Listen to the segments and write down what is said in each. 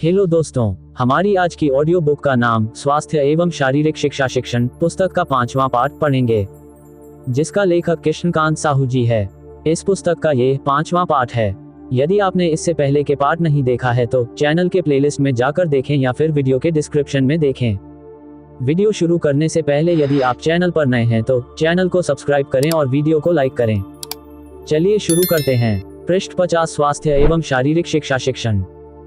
Hello दोस्तों, हमारी आज की ऑडियो बुक का नाम स्वास्थ्य एवं शारीरिक शिक्षा शिक्षण पुस्तक का 5वां पार्ट पढ़ेंगे, जिसका लेखक कृष्णकांत साहू जी है। इस पुस्तक का ये 5वां पार्ट है। यदि आपने इससे पहले के पार्ट नहीं देखा है तो चैनल के प्लेलिस्ट में जाकर देखें या फिर वीडियो के डिस्क्रिप्शन में देखें। वीडियो शुरू करने से पहले यदि आप चैनल पर नए हैं तो चैनल को सब्सक्राइब करें और वीडियो को लाइक करें। चलिए शुरू करते हैं। पृष्ठ 50 स्वास्थ्य एवं शारीरिक शिक्षा शिक्षण।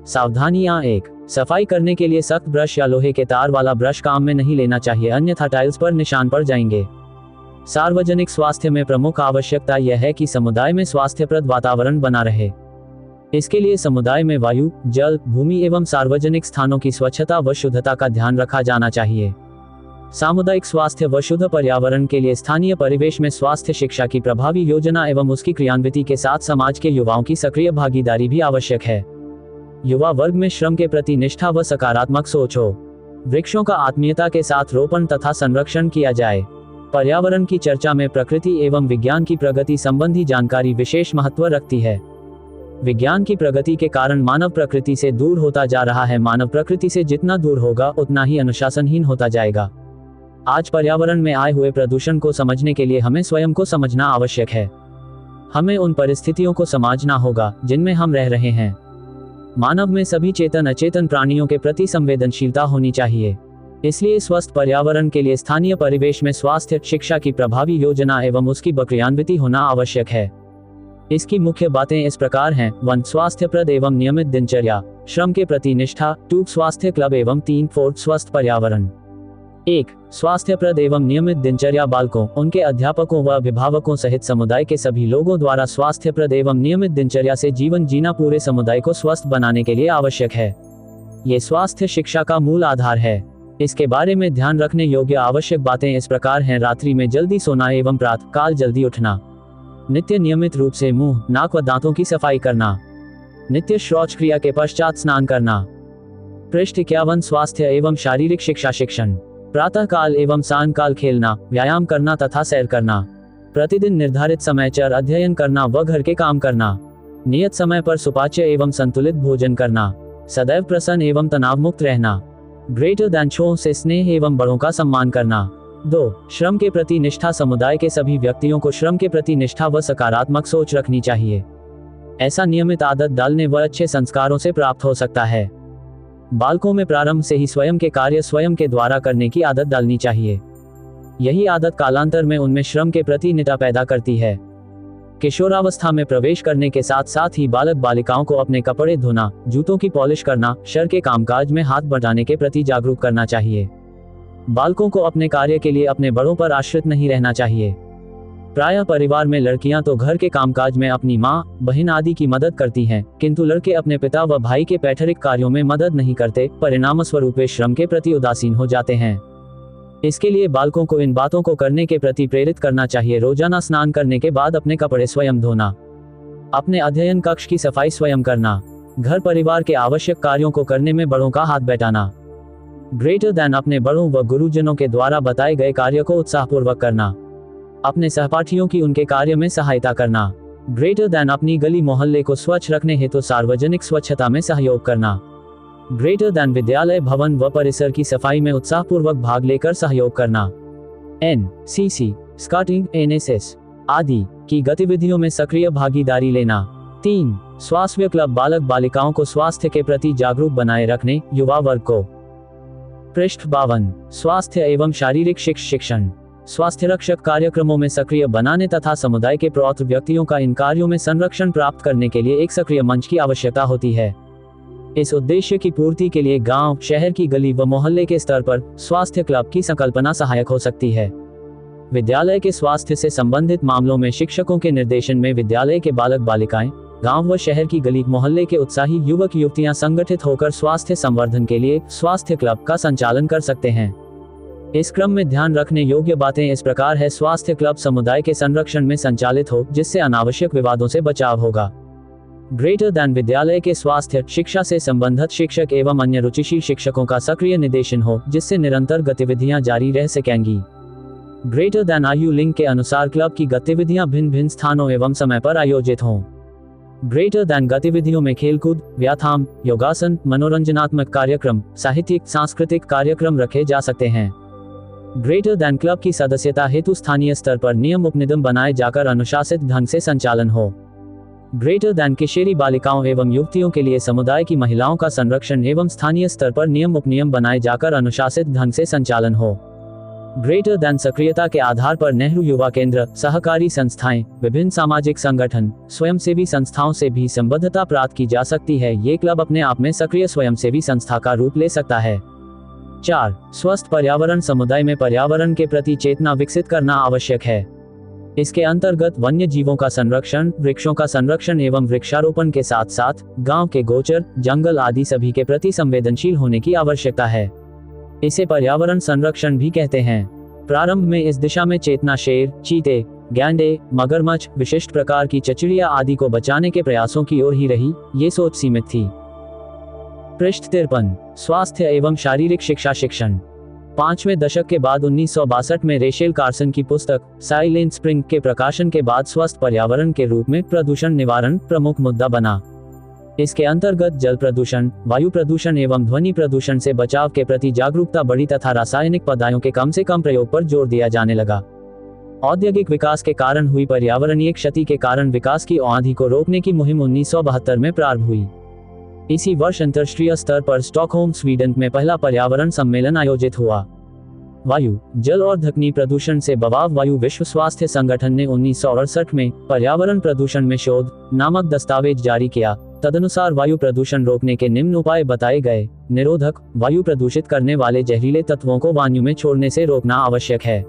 सावधानियां 1। सफाई करने के लिए सख्त ब्रश या लोहे के तार वाला ब्रश काम में नहीं लेना चाहिए, अन्यथा टाइल्स पर निशान पड़ जाएंगे। सार्वजनिक स्वास्थ्य में प्रमुख आवश्यकता यह है कि समुदाय में स्वास्थ्यप्रद वातावरण बना रहे। इसके लिए समुदाय में वायु, जल, भूमि एवं सार्वजनिक स्थानों की स्वच्छता व शुद्धता का ध्यान रखा जाना चाहिए। सामुदायिक स्वास्थ्य व शुद्ध पर्यावरण के लिए स्थानीय परिवेश में स्वास्थ्य शिक्षा की प्रभावी योजना एवं उसकी क्रियान्विति के साथ समाज के युवाओं की सक्रिय भागीदारी भी आवश्यक है। युवा वर्ग में श्रम के प्रति निष्ठा व सकारात्मक सोच हो। वृक्षों का आत्मीयता के साथ रोपण तथा संरक्षण किया जाए। पर्यावरण की चर्चा में प्रकृति एवं विज्ञान की प्रगति संबंधी जानकारी विशेष महत्व रखती है। विज्ञान की प्रगति के कारण मानव प्रकृति से दूर होता जा रहा है। मानव प्रकृति से जितना दूर होगा उतना ही अनुशासनहीन होता जाएगा। आज पर्यावरण में आए हुए प्रदूषण को समझने के लिए हमें स्वयं को समझना आवश्यक है। हमें उन परिस्थितियों को समझना होगा जिनमें हम रह रहे हैं। मानव में सभी चेतन अचेतन प्राणियों के प्रति संवेदनशीलता होनी चाहिए। इसलिए स्वस्थ पर्यावरण के लिए स्थानीय परिवेश में स्वास्थ्य शिक्षा की प्रभावी योजना एवं उसकी क्रियान्विति होना आवश्यक है। इसकी मुख्य बातें इस प्रकार हैं। 1. स्वास्थ्यप्रद एवं नियमित दिनचर्या, श्रम के प्रति निष्ठा। 2. स्वास्थ्य क्लब एवं 3. 4. स्वस्थ पर्यावरण। 1. स्वास्थ्यप्रद एवं नियमित दिनचर्या बालकों, उनके अध्यापकों व अभिभावकों सहित समुदाय के सभी लोगों द्वारा स्वास्थ्यप्रद एवं नियमित दिनचर्या से जीवन जीना पूरे समुदाय को स्वस्थ बनाने के लिए आवश्यक है। ये स्वास्थ्य शिक्षा का मूल आधार है। इसके बारे में ध्यान रखने योग्य आवश्यक बातें इस प्रकार हैं। रात्रि में जल्दी सोना एवं प्रातः काल जल्दी उठना। नित्य नियमित रूप से मुंह, नाक व दांतों की सफाई करना। नित्य शौच क्रिया के पश्चात स्नान करना। पृष्ठ 51 स्वास्थ्य एवं शारीरिक शिक्षा शिक्षण। प्रातः काल एवं सांय काल खेलना, व्यायाम करना तथा सैर करना। प्रतिदिन निर्धारित समय चर अध्ययन करना व घर के काम करना। नियत समय पर सुपाच्य एवं संतुलित भोजन करना। सदैव प्रसन्न एवं तनाव मुक्त रहना। ग्रेटर दैन छोटों से स्नेह एवं बड़ों का सम्मान करना। 2. श्रम के प्रति निष्ठा, समुदाय के सभी व्यक्तियों को श्रम के प्रति निष्ठा व सकारात्मक सोच रखनी चाहिए। ऐसा नियमित आदत डालने व अच्छे संस्कारों से प्राप्त हो सकता है। बालकों में प्रारंभ से ही स्वयं के कार्य स्वयं के द्वारा करने की आदत डालनी चाहिए। यही आदत कालांतर में उनमें श्रम के प्रति निष्ठा पैदा करती है। किशोरावस्था में प्रवेश करने के साथ साथ ही बालक बालिकाओं को अपने कपड़े धोना, जूतों की पॉलिश करना, शहर के कामकाज में हाथ बटाने के प्रति जागरूक करना चाहिए। बालकों को अपने कार्य के लिए अपने बड़ों पर आश्रित नहीं रहना चाहिए। प्रायः परिवार में लड़कियां तो घर के कामकाज में अपनी माँ, बहन आदि की मदद करती हैं, किंतु लड़के अपने पिता व भाई के पैतृक कार्यों में मदद नहीं करते। परिणामस्वरूप वे श्रम के प्रति उदासीन हो जाते हैं। इसके लिए बालकों को इन बातों को करने के प्रति प्रेरित करना चाहिए। रोजाना स्नान करने के बाद अपने कपड़े स्वयं धोना। अपने अध्ययन कक्ष की सफाई स्वयं करना। घर परिवार के आवश्यक कार्यों को करने में बड़ों का हाथ बटाना। ग्रेटर दैन अपने बड़ों व गुरुजनों के द्वारा बताए गए कार्य को उत्साहपूर्वक करना। अपने सहपाठियों की उनके कार्य में सहायता करना। ग्रेटर दैन अपनी गली मोहल्ले को स्वच्छ रखने हेतु सार्वजनिक स्वच्छता में सहयोग करना। ग्रेटर दैन विद्यालय भवन व परिसर की सफाई में उत्साहपूर्वक भाग लेकर सहयोग करना। NCC, स्काउटिंग, NSS आदि की गतिविधियों में सक्रिय भागीदारी लेना। 3. स्वास्थ्य क्लब बालक बालिकाओं को स्वास्थ्य के प्रति जागरूक बनाए रखने, युवा वर्ग को। पृष्ठ 52 स्वास्थ्य एवं शारीरिक शिक्षण। स्वास्थ्य रक्षक कार्यक्रमों में सक्रिय बनाने तथा समुदाय के प्रौढ़ व्यक्तियों का इन कार्यों में संरक्षण प्राप्त करने के लिए एक सक्रिय मंच की आवश्यकता होती है। इस उद्देश्य की पूर्ति के लिए गांव, शहर की गली व मोहल्ले के स्तर पर स्वास्थ्य क्लब की संकल्पना सहायक हो सकती है। विद्यालय के स्वास्थ्य से संबंधित मामलों में शिक्षकों के निर्देशन में विद्यालय के बालक बालिकाएं, गांव व शहर की गली मोहल्ले के उत्साही युवक युवतियां संगठित होकर स्वास्थ्य संवर्धन के लिए स्वास्थ्य क्लब का संचालन कर सकते हैं। इस क्रम में ध्यान रखने योग्य बातें इस प्रकार है। स्वास्थ्य क्लब समुदाय के संरक्षण में संचालित हो, जिससे अनावश्यक विवादों से बचाव होगा। ग्रेटर दैन विद्यालय के स्वास्थ्य शिक्षा से संबंधित शिक्षक एवं अन्य रुचिशील शिक्षकों का सक्रिय निर्देशन हो, जिससे निरंतर गतिविधियां जारी रह सकेंगी। ग्रेटर दैन आयु लिंग के अनुसार क्लब की गतिविधियां भिन्न भिन्न स्थानों एवं समय पर आयोजित हों। ग्रेटर दैन गतिविधियों में खेलकूद, व्यायाम, योगासन, मनोरंजनात्मक कार्यक्रम, साहित्यिक, सांस्कृतिक कार्यक्रम रखे जा सकते हैं। ग्रेटर दैन क्लब की सदस्यता हेतु स्थानीय स्तर पर नियम उपनियम बनाए जाकर अनुशासित ढंग से संचालन हो। ग्रेटर दैन किशोरी बालिकाओं एवं युवतियों के लिए समुदाय की महिलाओं का संरक्षण एवं स्थानीय स्तर पर नियम उपनियम बनाए जाकर अनुशासित ढंग से संचालन हो। ग्रेटर दैन सक्रियता के आधार पर नेहरू युवा केंद्र, सहकारी संस्थाएं, विभिन्न सामाजिक संगठन, स्वयंसेवी संस्थाओं से भी संबद्धता प्राप्त की जा सकती है। ये क्लब अपने आप में सक्रिय स्वयंसेवी संस्था का रूप ले सकता है। 4. स्वस्थ पर्यावरण समुदाय में पर्यावरण के प्रति चेतना विकसित करना आवश्यक है। इसके अंतर्गत वन्य जीवों का संरक्षण, वृक्षों का संरक्षण एवं वृक्षारोपण के साथ साथ गांव के गोचर, जंगल आदि सभी के प्रति संवेदनशील होने की आवश्यकता है। इसे पर्यावरण संरक्षण भी कहते हैं। प्रारंभ में इस दिशा में चेतना शेर, चीते, गैंडे, मगरमच्छ, विशिष्ट प्रकार की चचिड़िया आदि को बचाने के प्रयासों की ओर ही रही। ये सोच सीमित थी। पृष्ठ 53, स्वास्थ्य एवं शारीरिक शिक्षा शिक्षण। 5वें दशक के बाद 1962 में रेशेल कार्सन की पुस्तक साइलेंट स्प्रिंग के प्रकाशन के बाद स्वस्थ पर्यावरण के रूप में प्रदूषण निवारण प्रमुख मुद्दा बना। इसके अंतर्गत जल प्रदूषण, वायु प्रदूषण एवं ध्वनि प्रदूषण से बचाव के प्रति जागरूकता बढ़ी तथा रासायनिक पदार्थों के कम से कम प्रयोग पर जोर दिया जाने लगा। औद्योगिक विकास के कारण हुई पर्यावरणीय क्षति के कारण विकास की आंधी को रोकने की मुहिम 1972 में प्रारंभ हुई। इसी वर्ष अंतर्राष्ट्रीय स्तर पर स्टॉकहोम, स्वीडन में पहला पर्यावरण सम्मेलन आयोजित हुआ। वायु, जल और ध्वनि प्रदूषण से बचाव वायु विश्व स्वास्थ्य संगठन ने 1968 में पर्यावरण प्रदूषण में शोध नामक दस्तावेज जारी किया। तदनुसार वायु प्रदूषण रोकने के निम्न उपाय बताए गए। निरोधक, वायु प्रदूषित करने वाले जहरीले तत्वों को वायु में छोड़ने से रोकना आवश्यक है।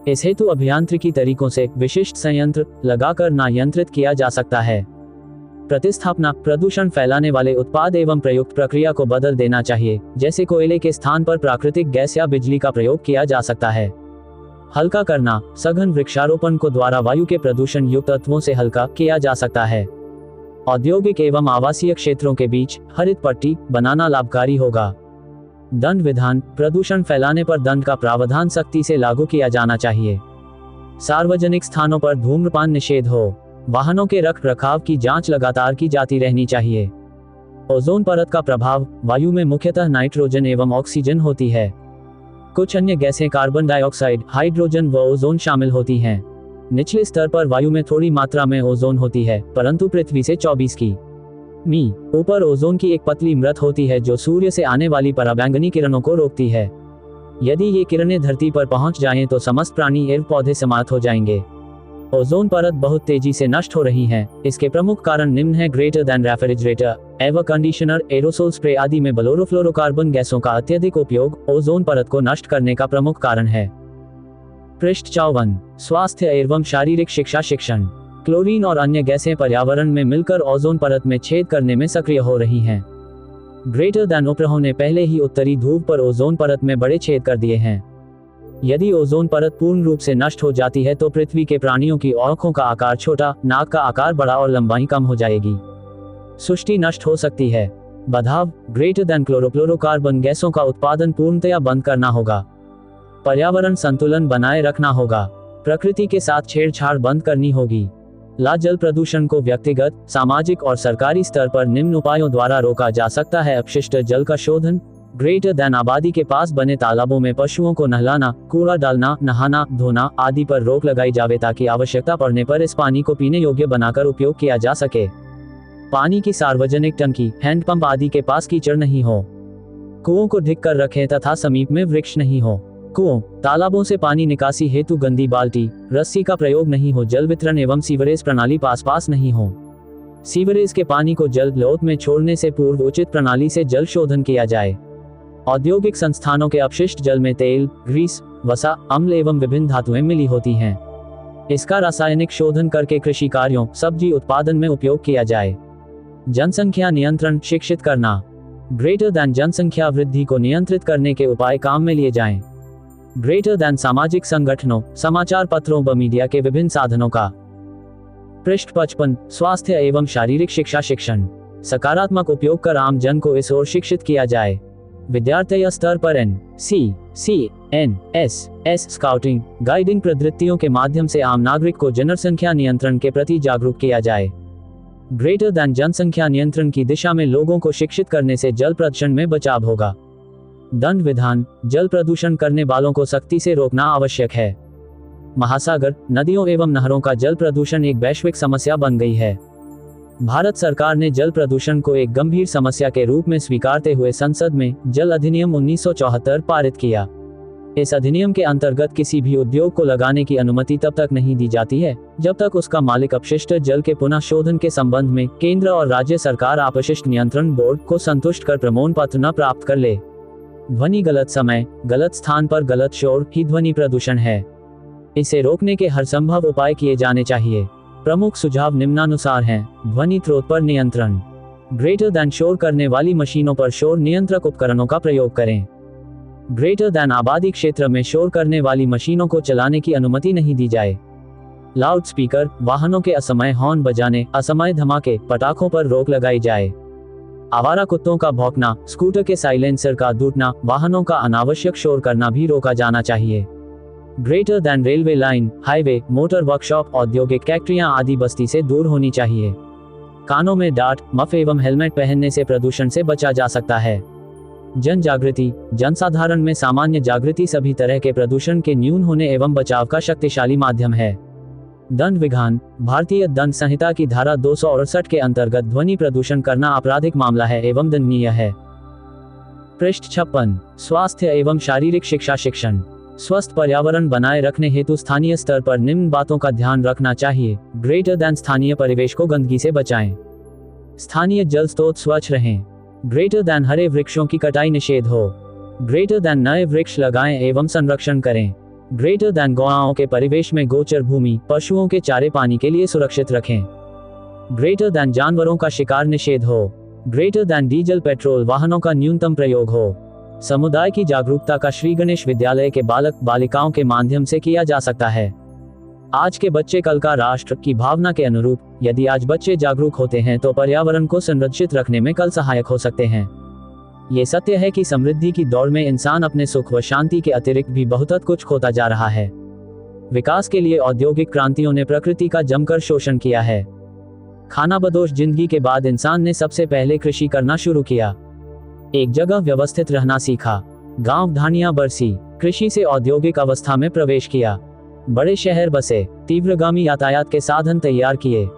इस हेतु अभियांत्रिकी तरीकों से विशिष्ट संयंत्र लगाकर नियंत्रित किया जा सकता है। प्रतिस्थापना, प्रदूषण फैलाने वाले उत्पाद एवं प्रयुक्त प्रक्रिया को बदल देना चाहिए, जैसे कोयले के स्थान पर प्राकृतिक गैस या बिजली का प्रयोग किया जा सकता है। हल्का करना, सघन वृक्षारोपण को द्वारा वायु के प्रदूषण युक्त तत्वों से हल्का किया जा सकता है। औद्योगिक एवं आवासीय क्षेत्रों के बीच हरित पट्टी बनाना लाभकारी होगा। दंड विधान, प्रदूषण फैलाने पर दंड का प्रावधान सख्ती से लागू किया जाना चाहिए। सार्वजनिक स्थानों पर धूम्रपान निषेध हो। वाहनों के रख रखाव की जांच लगातार की जाती रहनी चाहिए। ओजोन परत का प्रभाव, वायु में मुख्यतः नाइट्रोजन एवं ऑक्सीजन होती है। कुछ अन्य गैसें कार्बन डाइऑक्साइड, हाइड्रोजन व ओजोन शामिल होती हैं। निचले स्तर पर वायु में थोड़ी मात्रा में ओजोन होती है, परंतु पृथ्वी से 24 की मी ऊपर ओजोन की एक पतली परत होती है जो सूर्य से आने वाली पराबैंगनी किरणों को रोकती है। यदि ये किरणें धरती पर पहुंच जाएं तो समस्त प्राणी एवं पौधे समाप्त हो जाएंगे। ओजोन परत बहुत तेजी से नष्ट हो रही है। इसके प्रमुख कारण निम्न है। Greater than refrigerator, air conditioner, aerosol spray आदि में क्लोरोफ्लोरोकार्बन गैसों का अत्यधिक उपयोग ओजोन परत को नष्ट करने का प्रमुख कारण है। पृष्ठ 54, स्वास्थ्य एवं शारीरिक शिक्षा शिक्षण। क्लोरीन और अन्य गैसें पर्यावरण में मिलकर ओजोन परत में छेद करने में सक्रिय हो रही हैं। ग्रेटर दैन उपग्रहों ने पहले ही उत्तरी ध्रुव पर ओजोन परत में बड़े छेद कर दिए हैं। यदि ओजोन परत पूर्ण रूप से नष्ट हो जाती है तो पृथ्वी के प्राणियों की आंखों का आकार छोटा, नाक का आकार बड़ा और लंबाई कम हो जाएगी। सृष्टि नष्ट हो सकती है। बदलाव, ग्रेटर दैन क्लोरोफ्लोरोकार्बन गैसों का उत्पादन पूर्णतया बंद करना होगा। पर्यावरण संतुलन बनाए रखना होगा। प्रकृति के साथ छेड़छाड़ बंद करनी होगी। जल प्रदूषण को व्यक्तिगत, सामाजिक और सरकारी स्तर पर निम्न उपायों द्वारा रोका जा सकता है। अपशिष्ट जल का शोधन, ग्रेटर दैन आबादी के पास बने तालाबों में पशुओं को नहलाना, कूड़ा डालना, नहाना, धोना आदि पर रोक लगाई जावे ताकि आवश्यकता पड़ने पर इस पानी को पीने योग्य बनाकर उपयोग किया जा सके। पानी की सार्वजनिक टंकी, हैंडपंप आदि के पास कीचड़ नहीं हो। कुओं को ढक कर रखें तथा समीप में वृक्ष नहीं हो। कुओं, तालाबों से पानी निकासी हेतु गंदी बाल्टी, रस्सी का प्रयोग नहीं हो। जल वितरण एवं सीवरेज प्रणाली पास नहीं हो। सीवरेज के पानी को जल लोट में छोड़ने से पूर्व उचित प्रणाली से जल शोधन किया जाए। औद्योगिक संस्थानों के अपशिष्ट जल में तेल, ग्रीस, वसा, अम्ल एवं विभिन्न धातुएं मिली होती हैं। इसका रासायनिक शोधन करके कृषि कार्यों, सब्जी उत्पादन में उपयोग किया जाए। जनसंख्या नियंत्रण शिक्षित करना, ग्रेटर दैन जनसंख्या वृद्धि को नियंत्रित करने के उपाय काम में लिए जाएं। ग्रेटर दैन सामाजिक संगठनों, समाचार पत्रों व मीडिया के विभिन्न साधनों का। पृष्ठ 55, स्वास्थ्य एवं शारीरिक शिक्षा शिक्षण। सकारात्मक उपयोग कर आम जन को इस ओर शिक्षित किया जाए। विद्यार्थी स्तर पर NCCNSS स्काउटिंग, गाइडिंग प्रवृत्तियों के माध्यम से आम नागरिक को जनसंख्या नियंत्रण के प्रति जागरूक किया जाए। ग्रेटर दैन जनसंख्या नियंत्रण की दिशा में लोगों को शिक्षित करने से जल प्रदूषण में बचाव होगा। दंड विधान, जल प्रदूषण करने वालों को सख्ती से रोकना आवश्यक है। महासागर, नदियों एवं नहरों का जल प्रदूषण एक वैश्विक समस्या बन गई है। भारत सरकार ने जल प्रदूषण को एक गंभीर समस्या के रूप में स्वीकारते हुए संसद में जल अधिनियम 1974 पारित किया। इस अधिनियम के अंतर्गत किसी भी उद्योग को लगाने की अनुमति तब तक नहीं दी जाती है जब तक उसका मालिक अपशिष्ट जल के पुनः शोधन के संबंध में केंद्र और राज्य सरकार अपशिष्ट नियंत्रण बोर्ड को संतुष्ट कर प्रमाण पत्र न प्राप्त कर ले। ध्वनि, गलत समय, गलत स्थान पर गलत शोर ही ध्वनि प्रदूषण है। इसे रोकने के हर संभव उपाय किए जाने चाहिए। प्रमुख सुझाव निम्नानुसार हैं। ध्वनि स्रोत पर नियंत्रण। ग्रेटर दैन शोर करने वाली मशीनों पर शोर नियंत्रक उपकरणों का प्रयोग करें। ग्रेटर दैन आबादी क्षेत्र में शोर करने वाली मशीनों को चलाने की अनुमति नहीं दी जाए। लाउड स्पीकर, वाहनों के असमय हॉर्न बजाने, असमय धमाके, पटाखों पर रोक लगाई जाए। आवारा कुत्तों का भौंकना, स्कूटर के साइलेंसर का टूटना, वाहनों का अनावश्यक शोर करना भी रोका जाना चाहिए। Greater than railway line, highway, motor workshop, औद्योगिक फैक्ट्रियां आदि बस्ती से दूर होनी चाहिए। कानों में डाट, मफ एवं हेलमेट पहनने से प्रदूषण से बचा जा सकता है। जन जागृति, जनसाधारण में सामान्य जागृति सभी तरह के प्रदूषण के न्यून होने एवं बचाव का शक्तिशाली माध्यम है। दंड विधान, भारतीय दंड संहिता की धारा 268 के अंतर्गत ध्वनि प्रदूषण करना आपराधिक मामला है एवं दंडनीय है। पृष्ठ 56, स्वास्थ्य एवं शारीरिक शिक्षा शिक्षण। स्वस्थ पर्यावरण बनाए रखने हेतु स्थानीय स्तर पर निम्न बातों का ध्यान रखना चाहिए। ग्रेटर दैन स्थानीय परिवेश को गंदगी से बचाएं। स्थानीय जल स्रोत स्वच्छ रहें। ग्रेटर दैन हरे वृक्षों की कटाई निषेध हो। ग्रेटर दैन नए वृक्ष लगाएं एवं संरक्षण करें। ग्रेटर दैन गौआओं के परिवेश में गोचर भूमि, पशुओं के चारे पानी के लिए सुरक्षित रखें। ग्रेटर दैन जानवरों का शिकार निषेध हो। ग्रेटर दैन डीजल पेट्रोल वाहनों का न्यूनतम प्रयोग हो। समुदाय की जागरूकता का श्री गणेश विद्यालय के बालक बालिकाओं के माध्यम से किया जा सकता है। आज के बच्चे कल का राष्ट्र की भावना के अनुरूप यदि आज बच्चे जागरूक होते हैं तो पर्यावरण को संरक्षित रखने में कल सहायक हो सकते हैं। ये सत्य है कि समृद्धि की दौड़ में इंसान अपने सुख व शांति के अतिरिक्त भी बहुत कुछ खोता जा रहा है। विकास के लिए औद्योगिक क्रांतियों ने प्रकृति का जमकर शोषण किया है। खानाबदोश जिंदगी के बाद इंसान ने सबसे पहले कृषि करना शुरू किया। एक जगह व्यवस्थित रहना सीखा। गांव ढाणियां बरसी। कृषि से औद्योगिक अवस्था में प्रवेश किया। बड़े शहर बसे। तीव्रगामी यातायात के साधन तैयार किए।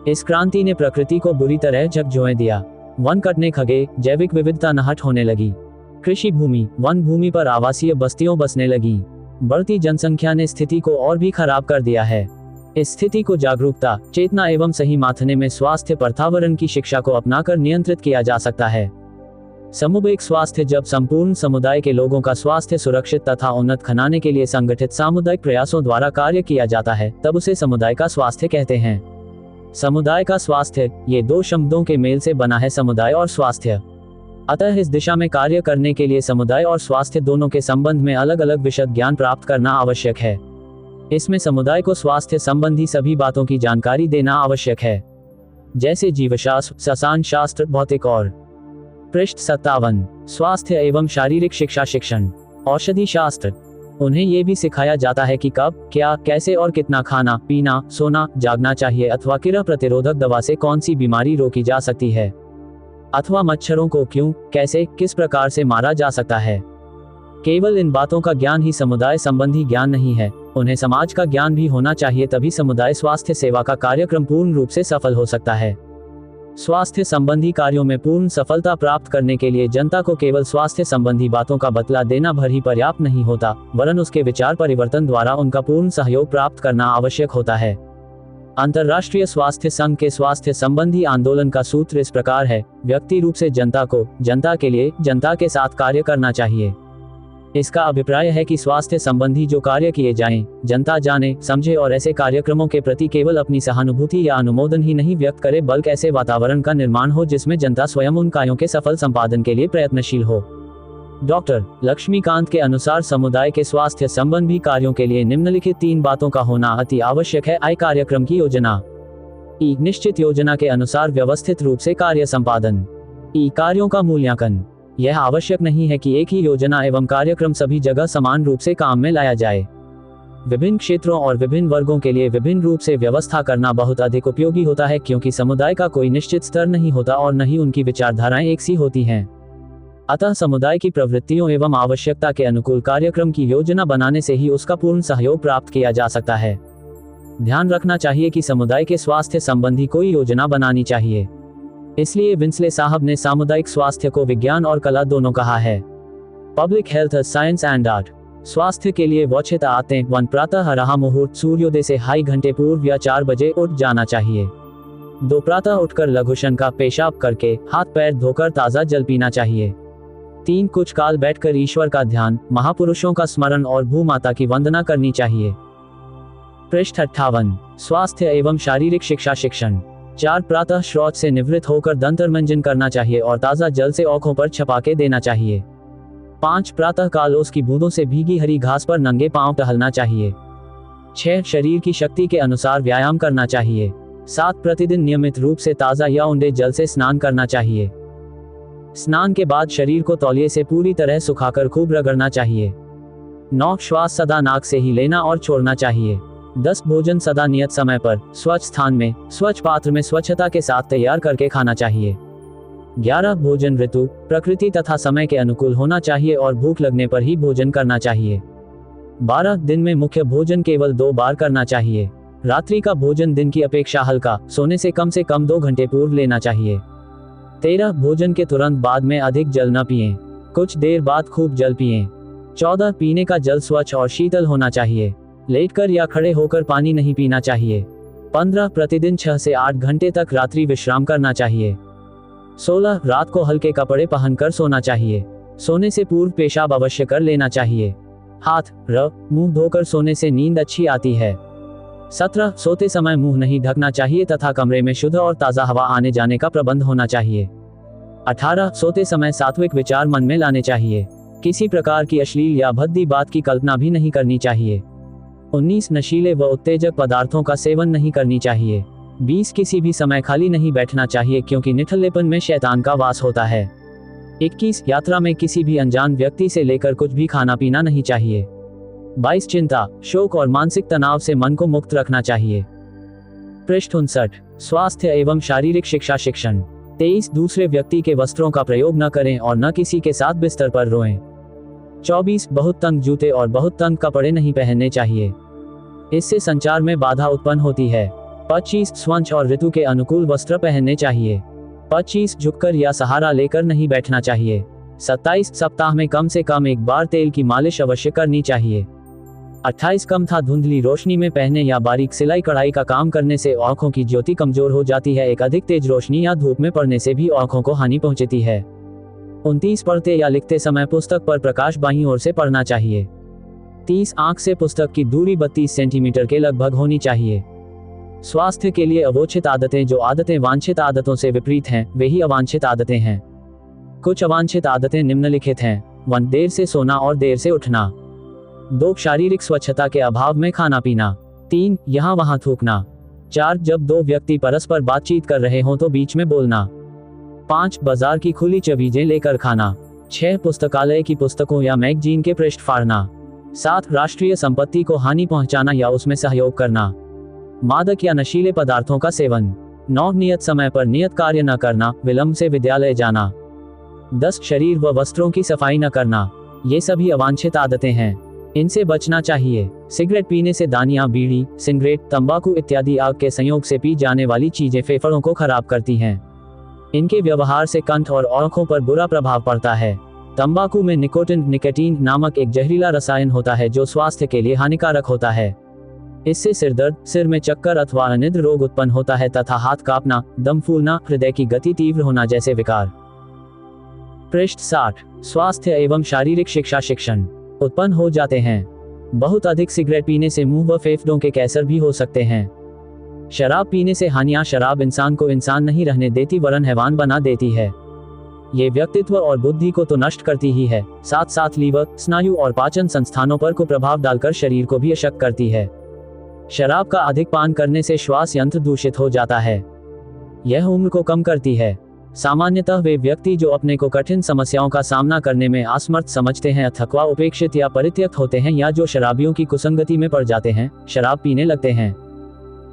इस क्रांति ने प्रकृति को बुरी तरह झकझोर दिया। वन कटने खगे, जैविक विविधता नष्ट होने लगी। कृषि भूमि, वन भूमि पर आवासीय बस्तियों बसने लगी। बढ़ती जनसंख्या ने स्थिति को और भी खराब कर दिया है। इस स्थिति को जागरूकता, चेतना एवं सही माथने में स्वास्थ्य पर्यावरण की शिक्षा को अपनाकर नियंत्रित किया जा सकता है। सामुदायिक स्वास्थ्य, जब संपूर्ण समुदाय के लोगों का स्वास्थ्य सुरक्षित तथा उन्नत बनाने के लिए संगठित सामुदायिक प्रयासों द्वारा कार्य किया जाता है, तब उसे समुदाय का स्वास्थ्य कहते हैं। समुदाय का स्वास्थ्य, ये दो शब्दों के मेल से बना है, समुदाय और स्वास्थ्य। अतः इस दिशा में कार्य करने के लिए समुदाय और स्वास्थ्य दोनों के संबंध में अलग अलग विशद ज्ञान प्राप्त करना आवश्यक है। इसमें समुदाय को स्वास्थ्य संबंधी सभी बातों की जानकारी देना आवश्यक है, जैसे जीवशास्त्र, रसायन शास्त्र, भौतिक और। पृष्ठ 57, स्वास्थ्य एवं शारीरिक शिक्षा शिक्षण। औषधि शास्त्र। उन्हें यह भी सिखाया जाता है कि कब, क्या, कैसे और कितना खाना, पीना, सोना, जागना चाहिए अथवा कीड़ा प्रतिरोधक दवा से कौन सी बीमारी रोकी जा सकती है, अथवा मच्छरों को क्यों, कैसे, किस प्रकार से मारा जा सकता है। केवल इन बातों का ज्ञान ही समुदाय संबंधी ज्ञान नहीं है, उन्हें समाज का ज्ञान भी होना चाहिए, तभी समुदाय स्वास्थ्य सेवा का कार्यक्रम पूर्ण रूप से सफल हो सकता है। स्वास्थ्य संबंधी कार्यों में पूर्ण सफलता प्राप्त करने के लिए जनता को केवल स्वास्थ्य संबंधी बातों का बतला देना भर ही पर्याप्त नहीं होता, वरन उसके विचार परिवर्तन द्वारा उनका पूर्ण सहयोग प्राप्त करना आवश्यक होता है। अंतर्राष्ट्रीय स्वास्थ्य संघ के स्वास्थ्य संबंधी आंदोलन का सूत्र इस प्रकार है: व्यक्ति रूप से जनता को, जनता के लिए, जनता के साथ कार्य करना चाहिए। इसका अभिप्राय है कि स्वास्थ्य संबंधी जो कार्य किए जाएं, जनता जाने, समझे और ऐसे कार्यक्रमों के प्रति केवल अपनी सहानुभूति या अनुमोदन ही नहीं व्यक्त करे, बल्कि ऐसे वातावरण का निर्माण हो जिसमें जनता स्वयं उन कार्यों के सफल संपादन के लिए प्रयत्नशील हो। डॉक्टर लक्ष्मीकांत के अनुसार समुदाय के स्वास्थ्य संबंधी कार्यों के लिए निम्नलिखित 3 बातों का होना अति आवश्यक है। कार्यक्रम की योजना। निश्चित योजना के अनुसार व्यवस्थित रूप से कार्य संपादन। कार्यों का मूल्यांकन। यह आवश्यक नहीं है कि एक ही योजना एवं कार्यक्रम सभी जगह समान रूप से काम में लाया जाए। विभिन्न क्षेत्रों और विभिन्न वर्गों के लिए विभिन्न रूप से व्यवस्था करना बहुत अधिक उपयोगी होता है, क्योंकि समुदाय का कोई निश्चित स्तर नहीं होता और न ही उनकी विचारधाराएं एक सी होती हैं। अतः समुदाय की प्रवृत्तियों एवं आवश्यकता के अनुकूल कार्यक्रम की योजना बनाने से ही उसका पूर्ण सहयोग प्राप्त किया जा सकता है। ध्यान रखना चाहिए कि समुदाय के स्वास्थ्य संबंधी कोई योजना बनानी चाहिए। इसलिए विंसले साहब ने सामुदायिक स्वास्थ्य को विज्ञान और कला दोनों कहा है। Public health science and art. स्वास्थ्य के लिए वोचित आते 1 प्रातः रहा मुहूर्त, सूर्योदय से 2.5 घंटे पूर्व या 4 बजे उठ जाना चाहिए। 2 प्रातः उठकर लघुशन का पेशाब करके हाथ पैर धोकर ताज़ा जल पीना चाहिए। 3 कुछ काल बैठकर ईश्वर का ध्यान, महापुरुषों का स्मरण और भूमाता की वंदना करनी चाहिए। पृष्ठ 58। स्वास्थ्य एवं शारीरिक शिक्षा शिक्षण। 4 प्रातः शौच से निवृत्त होकर दंतर्मंजन करना चाहिए और ताज़ा जल से आँखों पर छपाके देना चाहिए। 5 प्रातः काल ओस की बूंदों से भीगी हरी घास पर नंगे पांव टहलना चाहिए। 6 शरीर की शक्ति के अनुसार व्यायाम करना चाहिए। 7 प्रतिदिन नियमित रूप से ताज़ा या उंडे जल से स्नान करना चाहिए। स्नान के बाद शरीर को तौलिए से पूरी तरह सुखाकर खूब रगड़ना चाहिए। 9 श्वास सदा नाक से ही लेना और छोड़ना चाहिए। 10 भोजन सदा नियत समय पर, स्वच्छ स्थान में, स्वच्छ पात्र में स्वच्छता के साथ तैयार करके खाना चाहिए। 11 भोजन ऋतु, प्रकृति तथा समय के अनुकूल होना चाहिए और भूख लगने पर ही भोजन करना चाहिए। 12 दिन में मुख्य भोजन केवल 2 बार करना चाहिए। रात्रि का भोजन दिन की अपेक्षा हल्का, सोने से कम 2 घंटे पूर्व लेना चाहिए। 13 भोजन के तुरंत बाद में अधिक जल न पिएं, कुछ देर बाद खूब जल पिएं। 14 पीने का जल स्वच्छ और शीतल होना चाहिए, लेटकर या खड़े होकर पानी नहीं पीना चाहिए। 15 प्रतिदिन 6 से 8 घंटे तक रात्रि विश्राम करना चाहिए। 16 रात को हल्के कपड़े पहनकर सोना चाहिए। सोने से पूर्व पेशाब अवश्य कर लेना चाहिए। हाथ मुंह धोकर सोने से नींद अच्छी आती है। 17 सोते समय मुंह नहीं ढकना चाहिए तथा कमरे में शुद्ध और ताज़ा हवा आने जाने का प्रबंध होना चाहिए। 18 सोते समय सात्विक विचार मन में लाने चाहिए, किसी प्रकार की अश्लील या भद्दी बात की कल्पना भी नहीं करनी चाहिए। 19 नशीले व उत्तेजक पदार्थों का सेवन नहीं करनी चाहिए। 20 किसी भी समय खाली नहीं बैठना चाहिए, क्योंकि निठल्लेपन में शैतान का वास होता है। 21 यात्रा में किसी भी अनजान व्यक्ति से लेकर कुछ भी खाना पीना नहीं चाहिए। 22 चिंता, शोक और मानसिक तनाव से मन को मुक्त रखना चाहिए। पृष्ठ 59। स्वास्थ्य एवं शारीरिक शिक्षा शिक्षण। 23 दूसरे व्यक्ति के वस्त्रों का प्रयोग न करें और न किसी के साथ बिस्तर पर रोएं। 24 बहुत तंग जूते और बहुत तंग कपड़े नहीं पहनने चाहिए, इससे संचार में बाधा उत्पन्न होती है। 25 स्वच्छ और ऋतु के अनुकूल वस्त्र पहनने चाहिए। 25 झुककर या सहारा लेकर नहीं बैठना चाहिए। 27 सप्ताह में कम से कम 1 बार तेल की मालिश अवश्य करनी चाहिए। 28 कम था धुंधली रोशनी में पहने या बारीक सिलाई कढ़ाई का काम करने से आंखों की ज्योति कमजोर हो जाती है। एक अधिक तेज रोशनी या धूप में पड़ने से भी आंखों को हानि पहुंचती है। 29 पढ़ते या लिखते समय पुस्तक पर प्रकाश बाईं ओर से पड़ना चाहिए। 30 आंख से पुस्तक की दूरी 32 सेंटीमीटर के लगभग होनी चाहिए। स्वास्थ्य के लिए अवोचित आदतें। जो आदतें वांछित आदतों से विपरीत हैं, वे ही अवांछित आदतें हैं। कुछ अवांछित आदतें निम्नलिखित हैं। 1 देर से सोना और देर से उठना। 2 शारीरिक स्वच्छता के अभाव में खाना पीना। 3 यहाँ वहाँ थूकना। 4 जब 2 व्यक्ति परस्पर बातचीत कर रहे हों तो बीच में बोलना। 5 बाजार की खुली चीजें लेकर खाना। 6 पुस्तकालय की पुस्तकों या मैगजीन के पृष्ठ फाड़ना। 7 राष्ट्रीय संपत्ति को हानि पहुंचाना या उसमें सहयोग करना। मादक या नशीले पदार्थों का सेवन। 9 नियत समय पर नियत कार्य न करना, विलंब से विद्यालय जाना। 10 शरीर व वस्त्रों की सफाई न करना। ये सभी अवांछित आदतें हैं, इनसे बचना चाहिए। सिगरेट पीने से दानियां, बीड़ी, सिगरेट, तंबाकू इत्यादि आग के संयोग से पी जाने वाली चीजें फेफड़ों को खराब करती हैं। इनके व्यवहार से कंठ और आंखों पर बुरा प्रभाव पड़ता है। तंबाकू में निकोटीन नामक एक जहरीला रसायन होता है जो स्वास्थ्य के लिए हानिकारक होता है। इससे सिरदर्द, सिर में चक्कर अथवा अनिद्र रोग उत्पन्न होता है तथा हाथ कांपना, दम फूलना, हृदय की गति तीव्र होना जैसे विकार। पृष्ठ 60। स्वास्थ्य एवं शारीरिक शिक्षा शिक्षण उत्पन्न हो जाते हैं। बहुत अधिक सिगरेट पीने से मुंह व फेफड़ों के कैंसर भी हो सकते हैं। शराब पीने से हानियां। शराब इंसान को इंसान नहीं रहने देती वरन हैवान बना देती है। ये व्यक्तित्व और बुद्धि को तो नष्ट करती ही है, साथ साथ लीवर, स्नायु और पाचन संस्थानों पर कुप्रभाव डालकर शरीर को भी अशक्त करती है। शराब का अधिक पान करने से श्वास यंत्र दूषित हो जाता है। यह उम्र को कम करती है। सामान्यतः वे व्यक्ति जो अपने को कठिन समस्याओं का सामना करने में असमर्थ समझते हैं, थकवा, उपेक्षित या परित्यक्त होते हैं, या जो शराबियों की कुसंगति में पड़ जाते हैं, शराब पीने लगते हैं।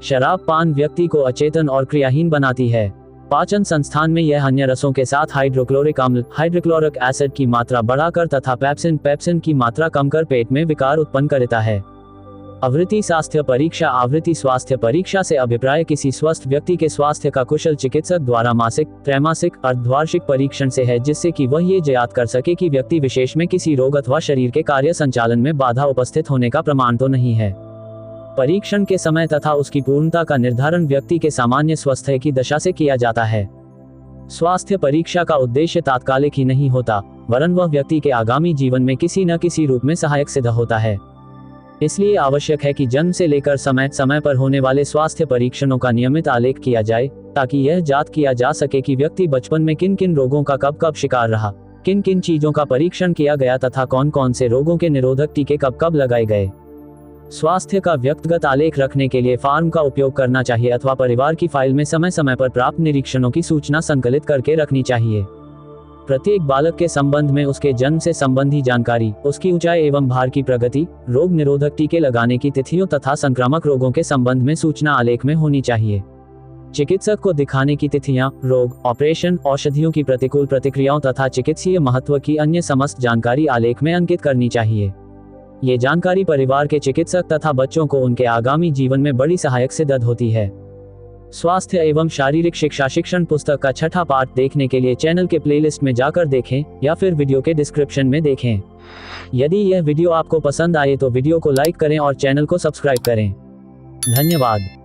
शराब पान व्यक्ति को अचेतन और क्रियाहीन बनाती है। पाचन संस्थान में यह अन्य रसों के साथ हाइड्रोक्लोरिक अम्ल, हाइड्रोक्लोरिक एसिड की मात्रा बढ़ाकर तथा पेप्सिन की मात्रा कम कर पेट में विकार उत्पन्न करता है। आवृत्ति स्वास्थ्य परीक्षा। आवृत्ति स्वास्थ्य परीक्षा से अभिप्राय किसी स्वस्थ व्यक्ति के स्वास्थ्य का कुशल चिकित्सक द्वारा मासिक, त्रैमासिक, अर्धवार्षिक परीक्षण से है, जिससे कि वह ये ज्ञात कर सके कि व्यक्ति विशेष में किसी रोग अथवा शरीर के कार्य संचालन में बाधा उपस्थित होने का प्रमाण तो नहीं है। परीक्षण के समय तथा उसकी पूर्णता का निर्धारण व्यक्ति के सामान्य स्वास्थ्य की दशा से किया जाता है। स्वास्थ्य परीक्षा का उद्देश्य तात्कालिक ही नहीं होता, वरन वह व्यक्ति के आगामी जीवन में किसी न किसी रूप में सहायक सिद्ध होता है। इसलिए आवश्यक है कि जन्म से लेकर समय समय पर होने वाले स्वास्थ्य परीक्षणों का नियमित आलेख किया जाए, ताकि यह जांच किया जा सके कि व्यक्ति बचपन में किन किन रोगों का कब कब शिकार रहा, किन किन चीजों का परीक्षण किया गया तथा कौन कौन से रोगों के निरोधक टीके कब कब लगाए गए। स्वास्थ्य का व्यक्तिगत आलेख रखने के लिए फॉर्म का उपयोग करना चाहिए अथवा परिवार की फाइल में समय समय पर प्राप्त निरीक्षणों की सूचना संकलित करके रखनी चाहिए। प्रत्येक बालक के संबंध में उसके जन्म से संबंधी जानकारी, उसकी ऊंचाई एवं भार की प्रगति, रोग निरोधक टीके लगाने की तिथियों तथा संक्रामक रोगों के संबंध में सूचना आलेख में होनी चाहिए। चिकित्सक को दिखाने की तिथियां, रोग, ऑपरेशन, औषधियों की प्रतिकूल प्रतिक्रियाओं तथा चिकित्सीय महत्व की अन्य समस्त जानकारी आलेख में अंकित करनी चाहिए। ये जानकारी परिवार के चिकित्सक तथा बच्चों को उनके आगामी जीवन में बड़ी सहायक सिद्ध होती है। स्वास्थ्य एवं शारीरिक शिक्षा शिक्षण पुस्तक का छठा पाठ देखने के लिए चैनल के प्लेलिस्ट में जाकर देखें या फिर वीडियो के डिस्क्रिप्शन में देखें। यदि यह वीडियो आपको पसंद आए तो वीडियो को लाइक करें और चैनल को सब्सक्राइब करें। धन्यवाद।